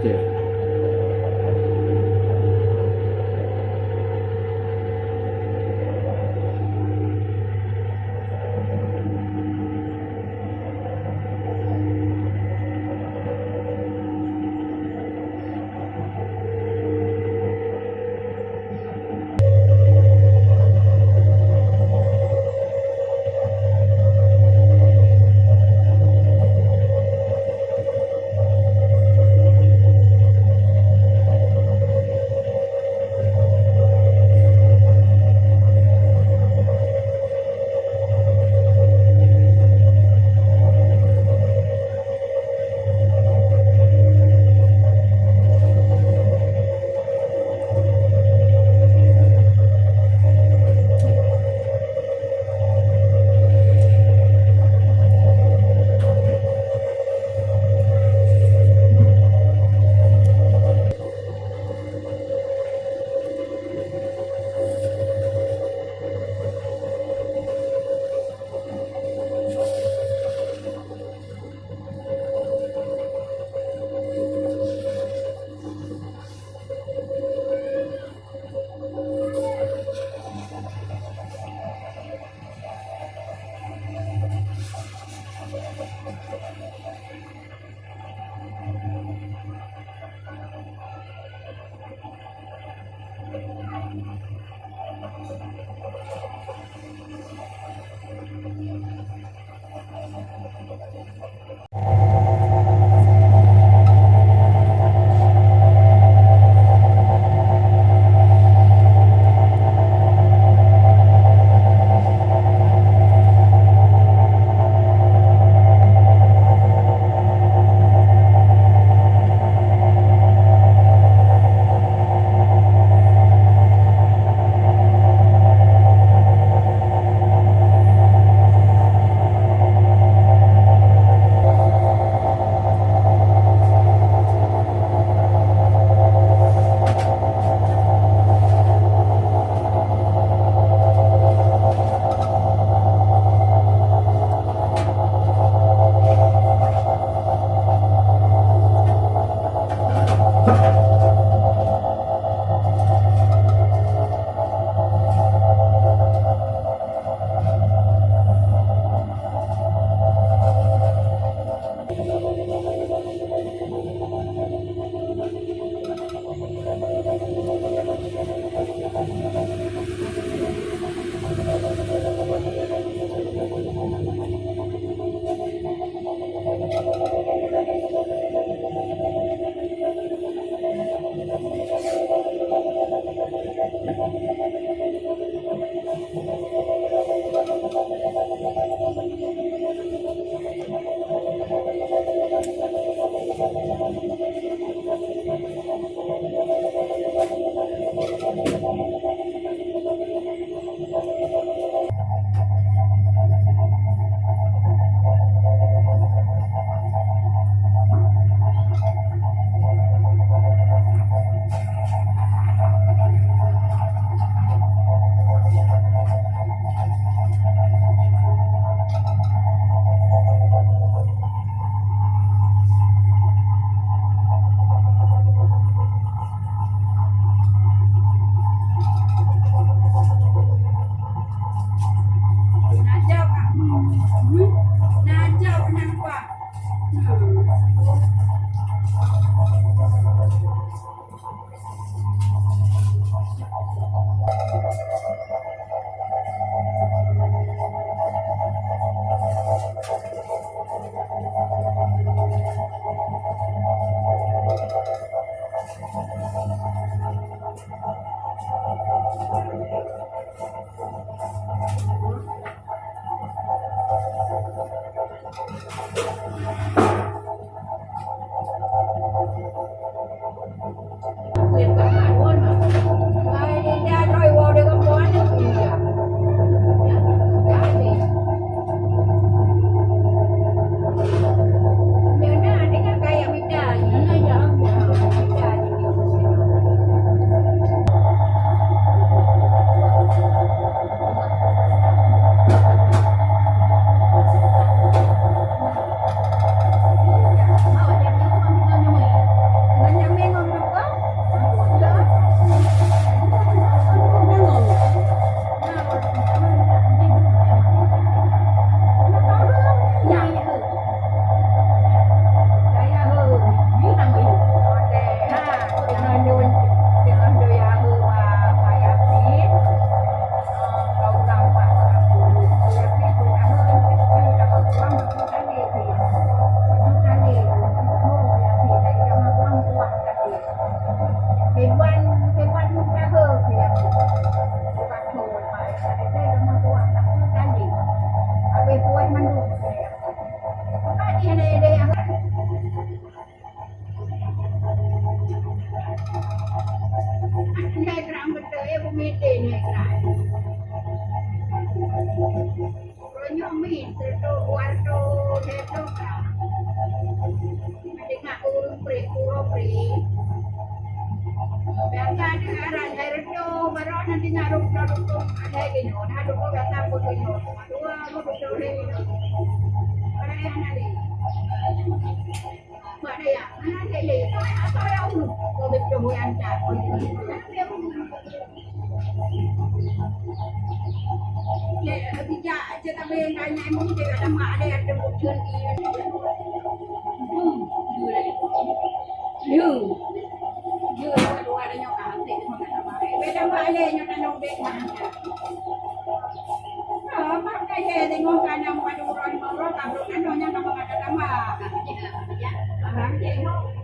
Okay. Quyền các bạn luôn mà. Đây, ra rồi vô được con bó nước gì à? kuarto dito ka. Hindi nga urong pre, puro pre. Biasa di aran dari itu baru nanti naruh naruh tu ada gini, naruh tu kata aku tu ini, dua aku tu ini, ada yang nanti, ada yang mana jadi, apa yang ulu, kau betul bukan tak, kau ini, ya bijak aja tapi tanya emang dia kata mak ada muncul ini, you. Dưa đua để nhau cả thì không phải là bài bây giờ bài lên nhau ta nông bên mà bắt cái gì thì ngon cả nhau mà đồ rồi mà rồi làm được cái đồ nhau nó mà cả mà làm gì không